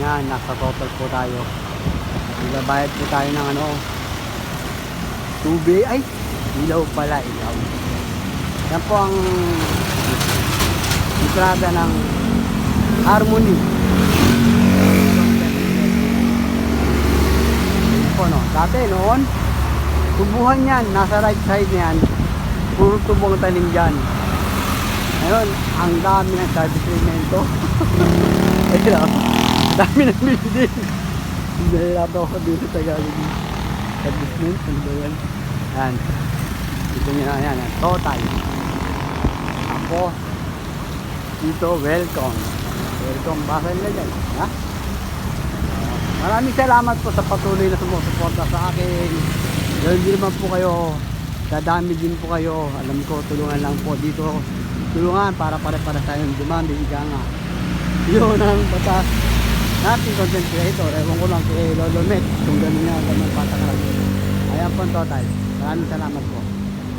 Yan, nasa total po tayo. Nagbabayad po tayo ng ano, tubig. Ay, ilaw pala, ilaw. Yan po ang entrada ng Harmony. Yan po, no. Dati noon, tubuhan yan, nasa right side niyan, puro tubong talim dyan. Ngayon, ang dami ng service elemento. Ayun, dami ng building. Nahirapan ako dito sa Tagalog. Servicement, ano ba yan? Yan. Dito nyo na yan, total. Ako, dito, welcome. Welcome, baka nila dyan. Ha? Maraming salamat po sa patuloy na sumusuporta sa akin. Dahil hindi naman po kayo, dadami din po kayo. Alam ko, tulungan lang po dito. Tulungan para pare-para tayong dumami, ika nga. Yun ang batas natin content creator. Ewan ko lang kay Lolo Met kung gano'n nga, gano'n patakaran. Ayan po ang total. Maraming salamat po.